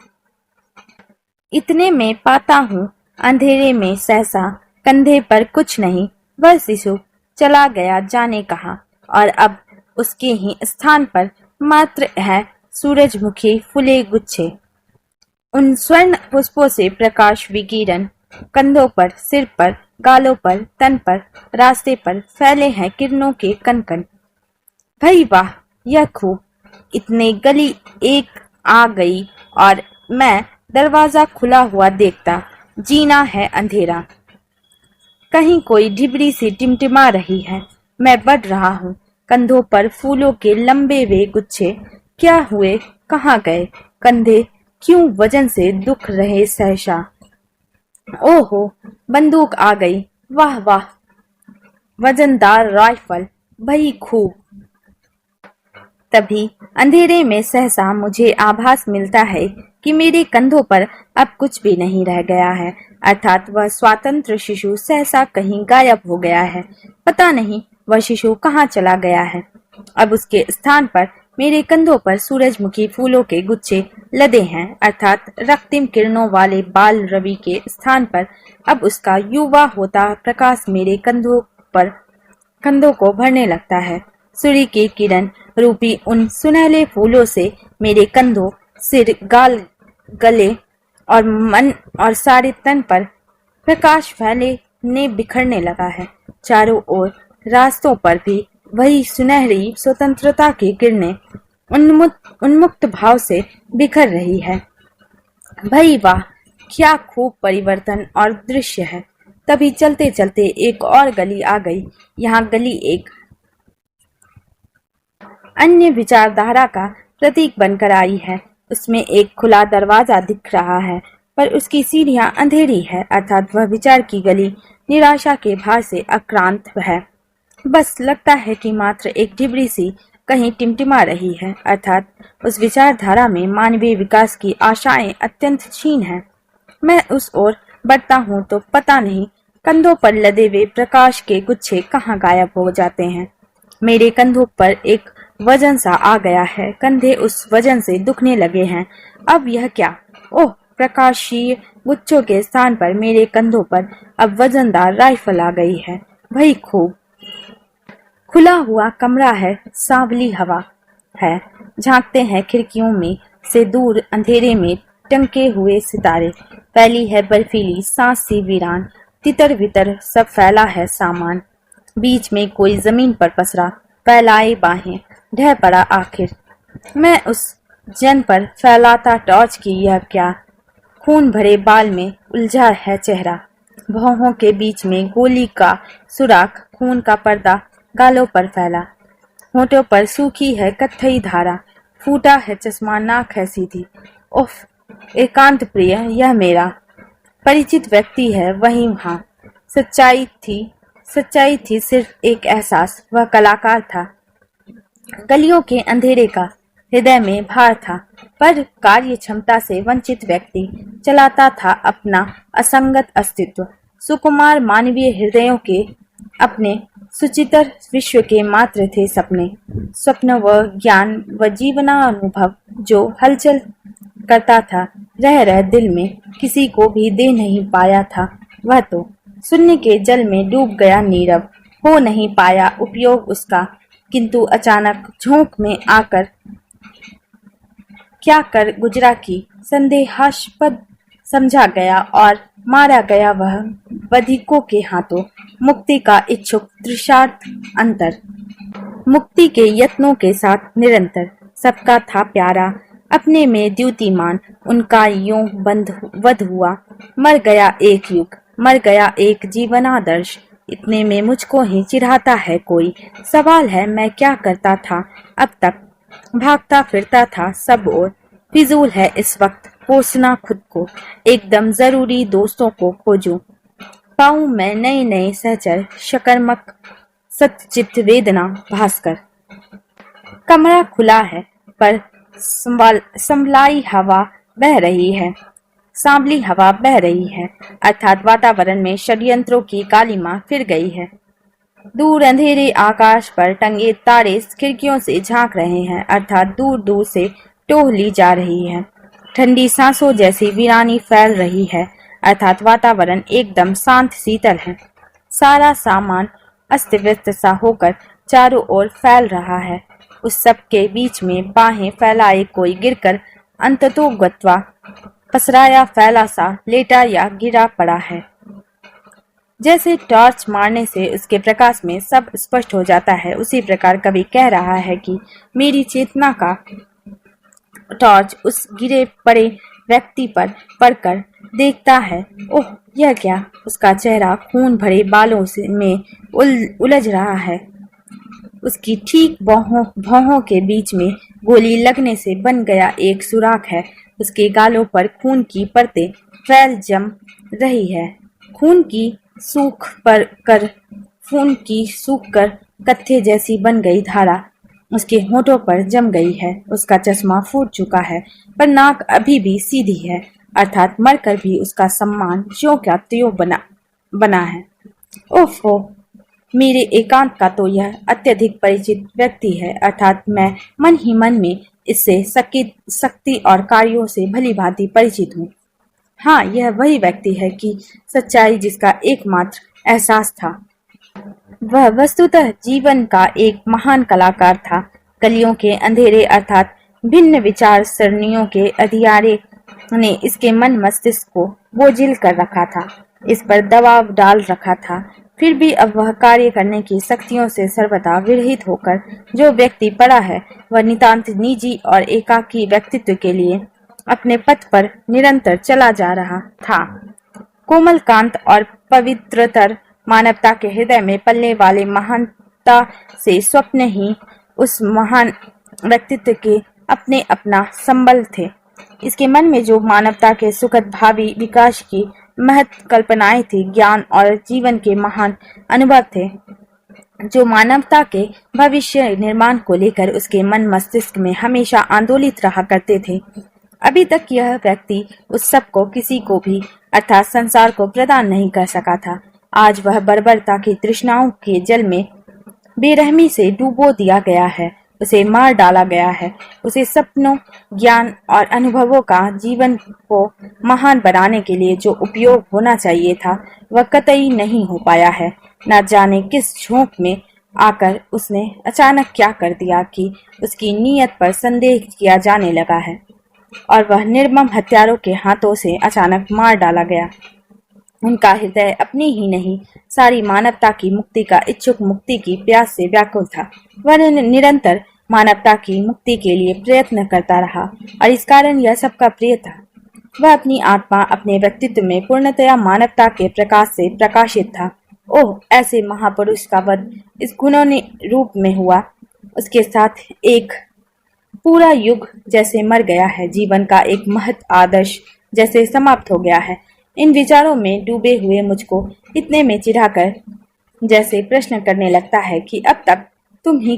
Speaker 1: इतने में पाता हूँ अंधेरे में सहसा कंधे पर कुछ नहीं, वह शिशु चला गया जाने कहाँ, और अब उसके ही स्थान पर मात्र है सूरजमुखी फूले गुच्छे। उन स्वर्ण पुष्पों से प्रकाश विकिरण कंधों पर, सिर पर, गालों पर, तन पर, रास्ते पर फैले हैं किरणों के कण-कण। भई वाह, यह खूब! इतने गली एक आ गई और मैं दरवाजा खुला हुआ देखता। जीना है अंधेरा। कहीं कोई ढिबरी सी टिमटिमा रही है। मैं बढ़ रहा हूँ। कंधों पर फूलों के लंबे वे गुच्छे क्या हुए, कहाँ गए? कंधे क्यों वजन से दुख रहे सहसा? ओहो, बंदूक आ गई। वाह वाह, वजनदार राइफल, भई खूब। तभी अंधेरे में सहसा मुझे आभास मिलता है कि मेरे कंधों पर अब कुछ भी नहीं रह गया है, अर्थात वह स्वतंत्र शिशु सहसा कहीं गायब हो गया है। पता नहीं वह शिशु कहाँ चला गया है। अब उसके स्थान पर मेरे कंधों पर सूरजमुखी फूलों के गुच्छे लदे हैं, अर्थात रक्तिम किरणों वाले बाल रवि के स्थान पर अब उसका युवा होता प्रकाश मेरे कंधों को भरने लगता है। सूर्य की किरण रूपी उन सुनहले फूलों से मेरे कंधों, सिर, गाल, गले और मन और सारे तन पर प्रकाश फैलने बिखरने लगा है। चारों ओर रास्तों पर भी वही सुनहरी स्वतंत्रता की किरणें उन्मुक्त भाव से बिखर रही है। भई वाह, क्या खूब परिवर्तन और दृश्य है। तभी चलते चलते एक और गली आ गई। यहाँ गली एक अन्य विचारधारा का प्रतीक बनकर आई है। उसमें एक खुला दरवाजा दिख रहा है, पर उसकी सीढ़ियां अंधेरी है, अर्थात वह विचार की गली निराशा के भार से आक्रांत है। बस लगता है कि मात्र एक ढिबरी सी कहीं टिमटिमा रही है, अर्थात उस विचारधारा में मानवीय विकास की आशाएं अत्यंत क्षीण हैं। मैं उस ओर बढ़ता हूँ तो पता नहीं कंधों पर लदे हुए प्रकाश के गुच्छे कहाँ गायब हो जाते हैं। मेरे कंधों पर एक वजन सा आ गया है। कंधे उस वजन से दुखने लगे हैं। अब यह क्या? ओह, प्रकाशीय गुच्छों के स्थान पर मेरे कंधों पर अब वजनदार राइफल आ गई है। वही खूब। खुला हुआ कमरा है, सांवली हवा है। झांकते हैं खिड़कियों में से दूर अंधेरे में टंके हुए सितारे। फैली है बर्फीली सांस सी वीरान, तितर बितर सब फैला है सामान। बीच में कोई जमीन पर पसरा, फैलाए बाहें, ढह पड़ा आखिर। मैं उस जन पर फैलाता टॉर्च की यह क्या? खून भरे बाल में उलझा है चेहरा। भौहों के बीच में गोली का सुराख, खून का पर्दा गालों पर फैला। होठों पर सूखी है कत्थई धारा। फूटा है चश्मा, नाक है सीधी। उफ, एकांत प्रिय यह मेरा परिचित व्यक्ति है। वही वहाँ सच्चाई थी सिर्फ एक एहसास। वह कलाकार था। गलियों के अंधेरे का हृदय में भार था, पर कार्य क्षमता से वंचित व्यक्ति चलाता था अपना असंगत अस्तित्व। सुकुमार मानवीय हृदयों के अपने सुचितर विश्व के मात्र थे सपने, स्वप्न व ज्ञान व जीवनानुभव जो हलचल करता था रह रह दिल में, किसी को भी दे नहीं पाया था। वह तो शून्य के जल में डूब गया, नीरव हो नहीं पाया उपयोग उसका। किंतु अचानक झोंक में आकर क्या कर गुजरा कि संदेहास्पद समझा गया और मारा गया वह बधिकों के हाथों। मुक्ति का इच्छुक तृषार्त अंतर, मुक्ति के यत्नों के साथ निरंतर, सबका था प्यारा, अपने में द्युतिमान, उनका यूं बंध वध हुआ। मर गया एक युग, मर गया एक जीवनादर्श, इतने में मुझको ही चिढ़ाता है कोई। सवाल है मैं क्या करता था अब तक, भागता फिरता था सब ओर। फिजूल है इस वक्त कोसना खुद को, एकदम जरूरी दोस्तों को खोजूं। पाऊं मैं नए नए सहचर, शकर्मक सच्चित वेदना भास्कर। कमरा खुला है पर संभलाई हवा बह रही है, सांवली हवा बह रही है, अर्थात वातावरण में षड्यंत्रों की कालिमा फिर गई है। दूर अंधेरे आकाश पर टंगे तारे खिड़कियों से झांक रहे हैं, अर्थात दूर दूर से टोह ली जा रही है। ठंडी सांसों जैसी वीरानी फैल रही है, अर्थात वातावरण एकदम शांत शीतल है। सारा सामान अस्त व्यस्त सा होकर चारों ओर फैल रहा है। उस सब के बीच में बाहें फैलाए कोई गिरकर अंततोगत्वा पसराया फैला सा लेटा या गिरा पड़ा है। जैसे टॉर्च मारने से उसके प्रकाश में सब स्पष्ट हो जाता है, उसी प्रकार कवि कह रहा है कि मेरी चेतना का टॉर्च उस गिरे पड़े व्यक्ति पर पड़कर देखता है। ओह यह क्या, उसका चेहरा खून भरे बालों से में उलझ रहा है। उसकी ठीक भौहों के बीच में गोली लगने से बन गया एक सुराख है। उसके गालों पर खून की परतें फैल जम रही है। खून की सूख कर कत्थे जैसी बन गई धारा उसके होठों पर जम गई है। उसका चश्मा फूट चुका है पर नाक अभी भी सीधी है, अर्थात मरकर भी उसका सम्मान ज्यों का त्यों बना है। ओफो, मेरे एकांत का तो यह अत्यधिक परिचित व्यक्ति है, अर्थात मैं मन ही मन में इससे शक्ति और कार्यों से भली भांति परिचित हूँ। हाँ, यह वही व्यक्ति है कि सच्चाई जिसका एकमात्र एहसास था। वह वस्तुतः जीवन का एक महान कलाकार था। कलियों के अंधेरे अर्थात भिन्न विचार सरणियों के अधियारे ने इसके मन मस्तिष्क को बोझिल कर रखा था, इस पर दबाव डाल रखा था। फिर भी अब वह कार्य करने की शक्तियों से सर्वथा विरहित होकर जो व्यक्ति पड़ा है, वह नितांत निजी और एकाकी व्यक्तित्व के लिए अपने पथ पर निरंतर चला जा रहा था। कोमल कांत और पवित्रतर मानवता के हृदय में पलने वाले महानता से स्वप्न ही उस महान व्यक्तित्व के अपने अपना संबल थे। इसके मन में जो मानवता के सुखद भावी विकास की महत कल्पनाएं थी, ज्ञान और जीवन के महान अनुभव थे, जो मानवता के भविष्य निर्माण को लेकर उसके मन मस्तिष्क में हमेशा आंदोलित रहा करते थे, अभी तक यह व्यक्ति उस सब को किसी को भी अर्थात संसार को प्रदान नहीं कर सका था। आज वह बर्बरता की तृष्णाओं के जल में बेरहमी से डुबो दिया गया है, उसे मार डाला गया है। उसे सपनों, ज्ञान और अनुभवों का जीवन को महान बनाने के लिए जो उपयोग होना चाहिए था, वह कतई नहीं हो पाया है। न जाने किस झोंक में आकर उसने अचानक क्या कर दिया कि उसकी नीयत पर संदेह किया जाने लगा है और वह निर्मम हत्यारों के हाथों से अचानक मार डाला गया। उनका हृदय अपनी ही नहीं, सारी मानवता की मुक्ति का इच्छुक, मुक्ति की प्यास से व्याकुल था। वह निरंतर मानवता की मुक्ति के लिए प्रयत्न करता रहा और इस कारण यह सबका प्रिय था। वह अपनी आत्मा, अपने व्यक्तित्व में पूर्णतया मानवता के प्रकाश से प्रकाशित था। ओह, ऐसे महापुरुष का वध इस घुनौने रूप में हुआ। उसके साथ एक पूरा युग जैसे मर गया है, जीवन का एक महत् आदर्श जैसे समाप्त हो गया है। इन विचारों में डूबे हुए मुझको इतने में चिढ़ाकर जैसे प्रश्न करने लगता है कि अब तक तुम ही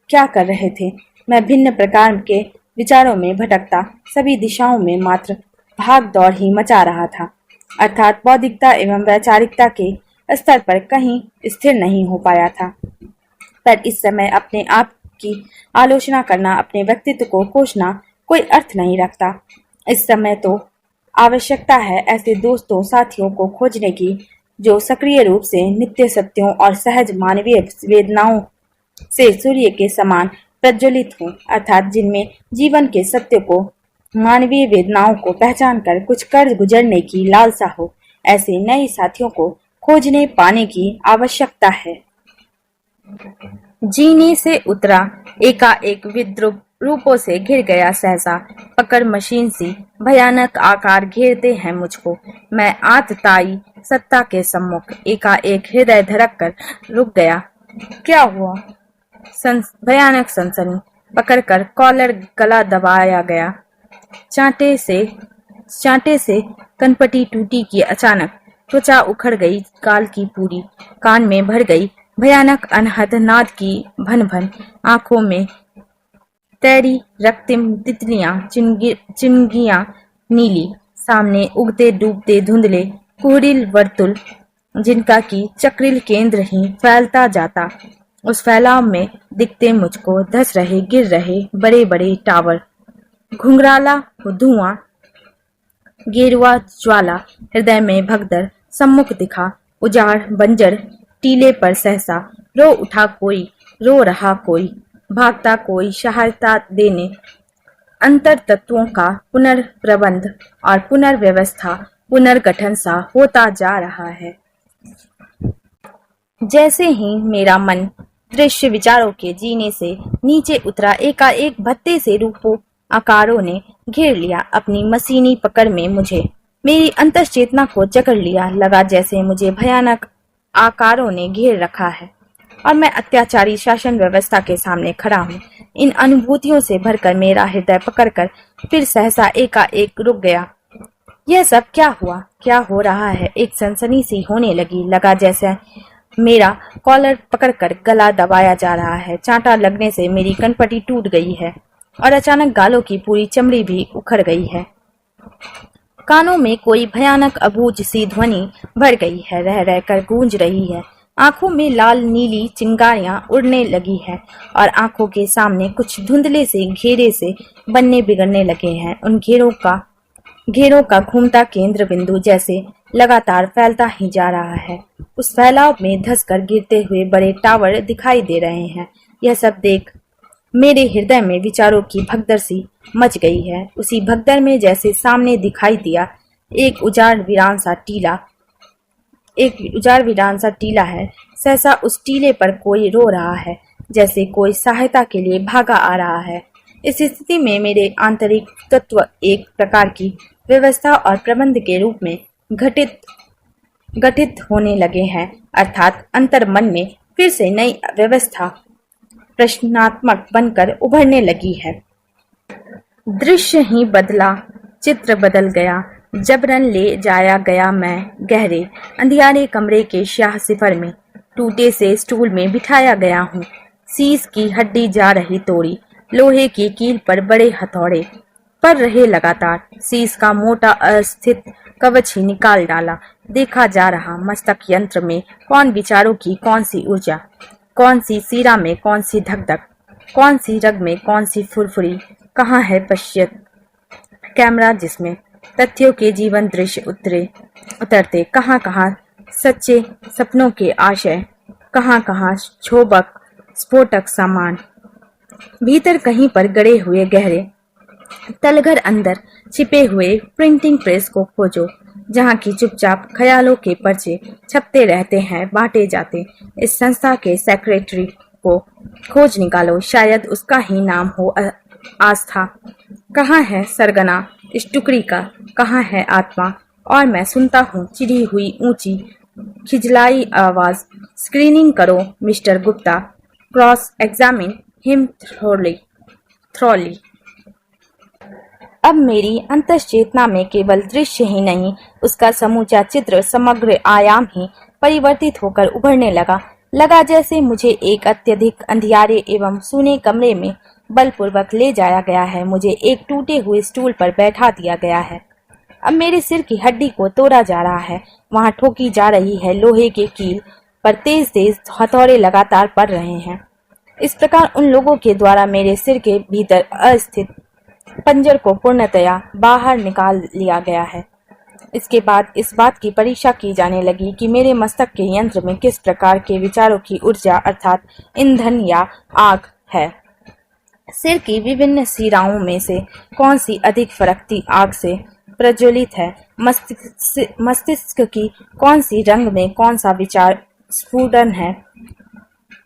Speaker 1: क्या कर रहे थे। मैं भिन्न प्रकार के विचारों में भटकता सभी दिशाओं में मात्र भाग दौड़ ही मचा रहा था, अर्थात बौद्धिकता एवं वैचारिकता के स्तर पर कहीं स्थिर नहीं हो पाया था। पर इस समय अपने आप की आलोचना करना, अपने व्यक्तित्व को कोसना कोई अर्थ नहीं रखता। इस समय तो आवश्यकता है ऐसे दोस्तों, साथियों को खोजने की जो सक्रिय रूप से नित्य सत्यों और सहज मानवीय वेदनाओं से सूर्य के समान प्रज्वलित हूँ, अर्थात जिनमें जीवन के सत्य को, मानवीय वेदनाओं को पहचान कर कुछ कर गुजरने की लालसा हो, ऐसे नए साथियों को खोजने पाने की आवश्यकता है। जीने से उतरा, एकाएक विद्रुप रूपों से घिर गया, सहसा पकड़ मशीन सी भयानक आकार घेरते हैं मुझको। मैं आतताई सत्ता के सम्मुख एकाएक हृदय धड़क कर रुक गया। क्या हुआ? भयानक सनसनी, पकड़कर कॉलर गला दबाया गया। चांटे से कनपटी टूटी की अचानक, त्वचा उखड़ गई, काल की पूरी, कान में भर गई भयानक अनहद नाद की भन भन, आंखों में तैरी रक्तिम तितलियां, चिमगियां नीली, सामने उगते डूबते धुंधले कुहरिल वर्तुल, जिनका की चक्रिल केंद्र ही फैलता जाता। उस फैलाव में दिखते मुझको धस रहे गिर रहे बड़े बड़े टावर, घुंघराला धुआं, गेरुआ ज्वाला, हृदय में भगदड़ सम्मुख दिखा। उजाड़ बंजर टीले पर सहसा रो उठा कोई, रो रहा कोई, भागता कोई सहायता देने। अंतर तत्वों का पुनर्प्रबंध और पुनर्व्यवस्था, पुनर्गठन सा होता जा रहा है। जैसे ही मेरा मन दृश्य विचारों के जीने से नीचे उतरा, एकाएक भत्ते से रूपों आकारों ने घेर लिया। अपनी मशीनी पकड़ में मुझे, मेरी अंतश्चेतना को जकड़ लिया। लगा जैसे मुझे भयानक आकारों ने घेर रखा है और मैं अत्याचारी शासन व्यवस्था के सामने खड़ा हूँ। इन अनुभूतियों से भरकर मेरा हृदय पकड़कर फिर सहसा एकाएक रुक गया। यह सब क्या हुआ? क्या हो रहा है? एक सनसनी सी होने लगी। लगा जैसे मेरा कॉलर पकड़कर गला दबाया जा रहा है। चांटा लगने से मेरी कनपटी टूट गई है और अचानक गालों की पूरी चमड़ी भी उखड़ गई है। कानों में कोई भयानक अबूझ सी ध्वनि भर गई है, रह रहकर गूंज रही है। आंखों में लाल नीली चिंगारियां उड़ने लगी है और आंखों के सामने कुछ धुंधले से घेरे से बनने बिगड़ने लगे हैं। उन घेरों का घूमता केंद्र बिंदु जैसे लगातार फैलता ही जा रहा है। उस फैलाव में धंसकर गिरते हुए बड़े टावर दिखाई दे रहे हैं। यह सब देख मेरे हृदय में विचारों की भगदड़ सी मच गई है। उसी भगदड़ में जैसे सामने दिखाई दिया एक उजाड़ वीरान सा टीला है। सहसा उस टीले पर कोई रो रहा है, जैसे कोई सहायता के लिए भागा आ रहा है। इस स्थिति में मेरे आंतरिक तत्व एक प्रकार की व्यवस्था और प्रबंध के रूप में गठित होने लगे हैं, अर्थात अंतर मन में फिर से नई व्यवस्था प्रश्नात्मक बनकर उभरने लगी है। दृश्य ही बदला, चित्र बदल गया। जबरन ले जाया गया मैं गहरे अंधियारे कमरे के स्याह सिफर में। टूटे से स्टूल में बिठाया गया हूँ। सीस की हड्डी जा रही तोड़ी, लोहे की कील पर बड़े हथौड़े पर रहे लगातार। सीस का मोटा अस्थित कवच ही निकाल डाला। देखा जा रहा मस्तक यंत्र में कौन विचारों की कौन सी ऊर्जा, कौन सी सीरा में कौन सी धक-धक, कौन सी रग में कौन सी फुरफुरी, कहाँ है पश्चात कैमरा जिसमें तथ्यों के जीवन दृश्य उतरते, कहाँ कहाँ सच्चे सपनों के आशय, कहाँ कहाँ क्षोभक स्फोटक सामान। भीतर कहीं पर गड़े हुए गहरे तलघर, अंदर छिपे हुए प्रिंटिंग प्रेस को खोजो, जहाँ की चुपचाप ख्यालों के पर्चे छपते रहते हैं, बांटे जाते। इस संस्था के सेक्रेटरी को खोज निकालो, शायद उसका ही नाम हो आस्था। कहाँ है सरगना इस टुकड़ी का, कहाँ है आत्मा? और मैं सुनता हूँ चिढ़ी हुई ऊंची खिजलाई आवाज, स्क्रीनिंग करो mister Gupta, cross examine him thoroughly. अब मेरी अंतश्चेतना में केवल दृश्य ही नहीं, उसका समूचा चित्र, समग्र आयाम ही परिवर्तित होकर उभरने लगा जैसे मुझे एक अत्यधिक अंधियारे एवं सूने कमरे में बलपूर्वक ले जाया गया है। मुझे एक टूटे हुए स्टूल पर बैठा दिया गया है। अब मेरे सिर की हड्डी को तोड़ा जा रहा है, वहां ठोकी जा रही है लोहे के कील पर तेज तेज हथौड़े लगातार पड़ रहे हैं। इस प्रकार उन लोगों के द्वारा मेरे सिर के भीतर अस्थित पंजर को पूर्णतया बाहर निकाल लिया गया है। इसके बाद इस बात की परीक्षा की जाने लगी कि मेरे मस्तक के यंत्र में किस प्रकार के विचारों की ऊर्जा अर्थात ईंधन या आग है। सिर की विभिन्न सिराओं में से कौन सी अधिक फरकती आग से प्रज्वलित है, मस्तिष्क की कौन सी रंग में कौन सा विचार स्फुटन है,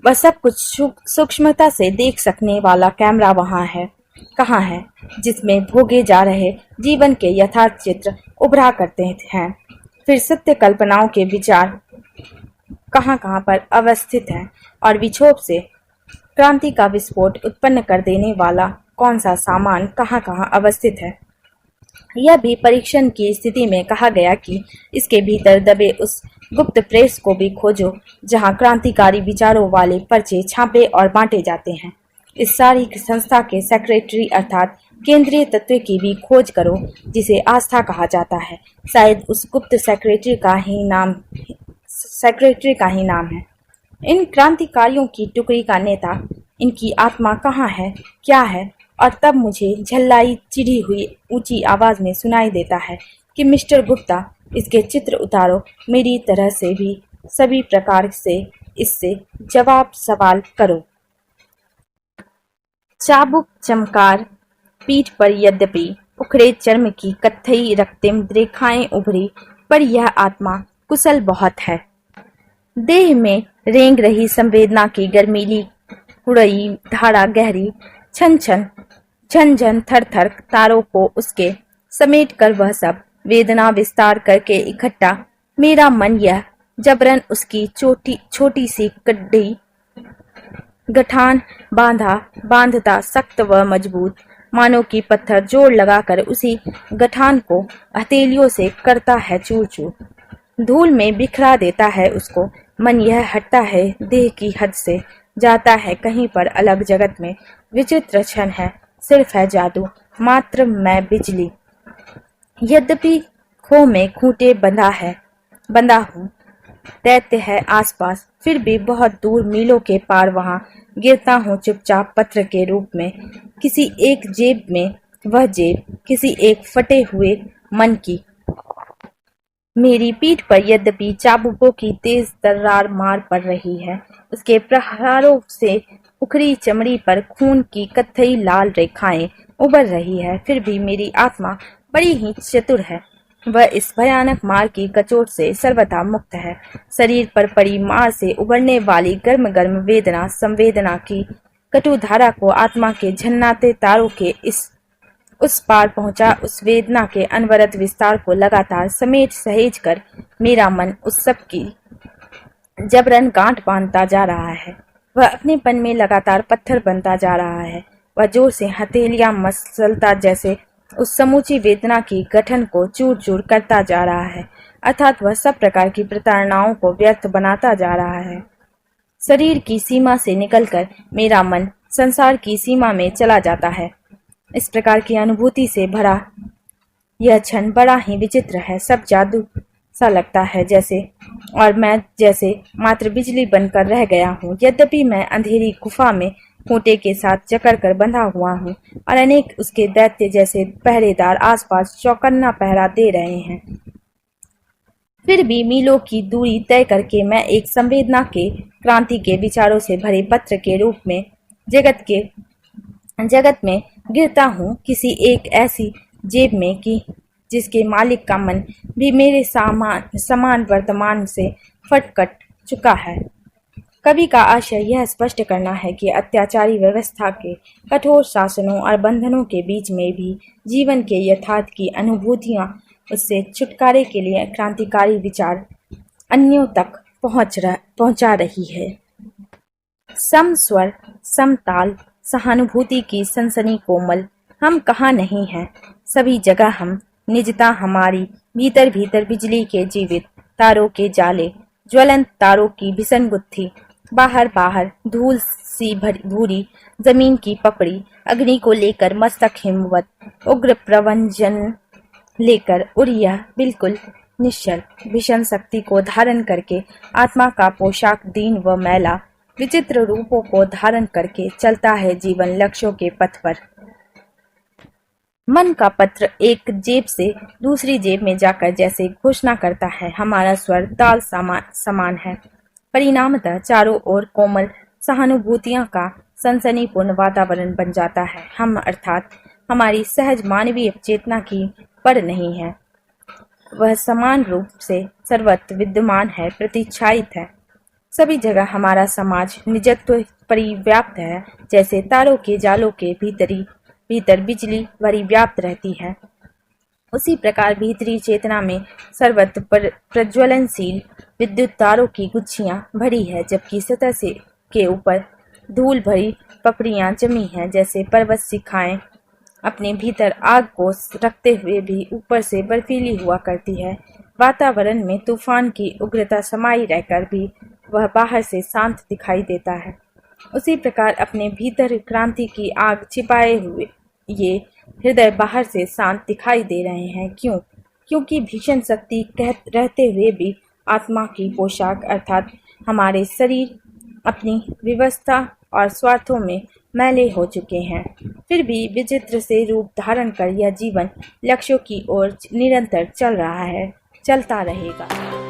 Speaker 1: वह सब कुछ सूक्ष्मता से देख सकने वाला कैमरा वहां है, कहाँ है, जिसमें भोगे जा रहे जीवन के यथार्थ चित्र उभरा करते हैं। फिर सत्य कल्पनाओं के विचार कहाँ कहाँ पर अवस्थित हैं और विक्षोभ से क्रांति का विस्फोट उत्पन्न कर देने वाला कौन सा सामान कहाँ कहाँ अवस्थित है। यह भी परीक्षण की स्थिति में कहा गया कि इसके भीतर दबे उस गुप्त प्रेस को भी खोजो जहां क्रांतिकारी विचारों वाले पर्चे छापे और बांटे जाते हैं। इस सारी संस्था के सेक्रेटरी अर्थात केंद्रीय तत्व की भी खोज करो जिसे आस्था कहा जाता है। शायद उस गुप्त सेक्रेटरी का ही नाम है। इन क्रांतिकारियों की टुकड़ी का नेता, इनकी आत्मा कहाँ है, क्या है। और तब मुझे झल्लाई चिढ़ी हुई ऊंची आवाज में सुनाई देता है कि मिस्टर गुप्ता, इसके चित्र उतारो, मेरी तरह से भी सभी प्रकार से इससे जवाब सवाल करो। चाबुक चमकार पीठ पर यद्यपि उखड़े चर्म की कत्थई रक्तिम रेखाएं उभरी, पर यह आत्मा कुशल बहुत है। देह में रेंग रही संवेदना की गर्मीली हुड़ई धारा गहरी छन छन झन झन थर थर तारों को उसके समेट कर वह सब वेदना विस्तार करके इकट्ठा मेरा मन यह जबरन उसकी छोटी सी कड्डी गठान बांधता सख्त व मजबूत मानो की पत्थर जोड़ लगाकर उसी गठान को हथेलियों से करता है चूर चूर, धूल में बिखरा देता है उसको। मन यह हटता है देह की हद से, जाता है कहीं पर अलग जगत में। विचित्र क्षण है, सिर्फ है जादू, मात्र मैं बिजली। यद्यपि खो में खूंटे बंधा हूँ, दैत्य है आसपास, फिर भी बहुत दूर मीलों के पार वहां गिरता हूँ चुपचाप पत्र के रूप में। किसी एक जेब में, वह जेब किसी एक फटे हुए मन की। मेरी पीठ पर यद्यपि चाबुकों की तेज तर्रार मार पड़ रही है, उसके प्रहारों से उखड़ी चमड़ी पर खून की कत्थई लाल रेखाएं उभर रही है, फिर भी मेरी आत्मा बड़ी ही चतुर है। वह इस भयानक मार की कचोट से सर्वथा मुक्त है। शरीर पर पड़ी मार से उभरने वाली गर्म गर्म वेदना संवेदना की कटु धारा को आत्मा के झन्नाते तारों के उस पार पहुंचा, उस वेदना के अनवरत विस्तार को लगातार समेट सहेज कर मेरा मन उस सब की जबरन गांठ बांधता जा रहा है। वह अपनेपन में लगातार पत्थर बनता जा रहा है। वह जोर से हथेलियां मसलता जैसे उस समूची वेदना की गठन को चूर चूर करता जा रहा है, अर्थात वह सब प्रकार की प्रताड़नाओं को व्यर्थ बनाता जा रहा है। शरीर की सीमा से निकलकर मेरा मन संसार की सीमा में चला जाता है। इस प्रकार की अनुभूति से भरा यह क्षण बड़ा ही विचित्र है, सब जादू सा लगता है जैसे, और मैं जैसे मात्र बिजली बनकर रह गया हूँ। यद्यपि मैं अंधेरी गुफा में खूंटे के साथ जकड़ कर बंधा हुआ हूँ और अनेक उसके दैत्य जैसे पहरेदार आसपास चौकन्ना पहरा दे रहे हैं, फिर भी मीलों की दूरी तय करके मैं एक संवेदना के क्रांति के विचारों से भरे पत्र के रूप में जगत में गिरता हूँ, किसी एक ऐसी जेब में कि जिसके मालिक का मन भी मेरे समान वर्तमान से फटकट चुका है। कवि का आशय यह स्पष्ट करना है कि अत्याचारी व्यवस्था के कठोर शासनों और बंधनों के बीच में भी जीवन के यथार्थ की अनुभूतियां उससे छुटकारे के लिए क्रांतिकारी विचार अन्यों तक पहुंचा रही है। सम स्वर, सम ताल, सहानुभूति की सनसनी कोमल, हम कहाँ नहीं हैं, सभी जगह हम, निजता हमारी, भीतर भीतर बिजली के जीवित तारों के जाले, ज्वलंत तारों की भीषण गुत्थी, बाहर बाहर धूल सी भूरी जमीन की पपड़ी, अग्नि को लेकर मस्तक हिमवत, उग्र प्रवंजन लेकर उड़िया बिल्कुल निश्चल, भीषण शक्ति को धारण करके आत्मा का पोशाक दीन व मैला, विचित्र रूपों को धारण करके चलता है जीवन लक्ष्यों के पथ पर। मन का पत्र एक जेब से दूसरी जेब में जाकर जैसे घोषणा करता है, हमारा स्वर ताल समान है। परिणामतः चारों ओर कोमल सहानुभूतियों का सनसनीपूर्ण वातावरण बन जाता है। हम अर्थात हमारी सहज मानवीय चेतना की पर नहीं है, वह समान रूप से सर्वत्र विद्यमान है, प्रतिच्छायित है। सभी जगह हमारा समाज निजत्व परिव्याप्त है, जैसे तारों के जालों के भीतर बिजली परिव्याप्त रहती है। उसी प्रकार भीतरी चेतना में सर्वत्र प्रज्वलनशील विद्युत तारों की गुच्छियां भरी है, जबकि सतह से के ऊपर धूल भरी पपड़ियां जमी हैं, जैसे पर्वत शिखाएं अपने भीतर आग को रखते हुए भी ऊपर से बर्फीली हुआ करती है। वातावरण में तूफान की उग्रता समाई रहकर भी वह बाहर से शांत दिखाई देता है। उसी प्रकार अपने भीतर क्रांति की आग छिपाए हुए ये हृदय बाहर से शांत दिखाई दे रहे हैं। क्यों? क्योंकि भीषण शक्ति रहते हुए भी आत्मा की पोशाक अर्थात हमारे शरीर अपनी व्यवस्था और स्वार्थों में मैले हो चुके हैं। फिर भी विचित्र से रूप धारण कर यह जीवन लक्ष्यों की ओर निरंतर चल रहा है, चलता रहेगा।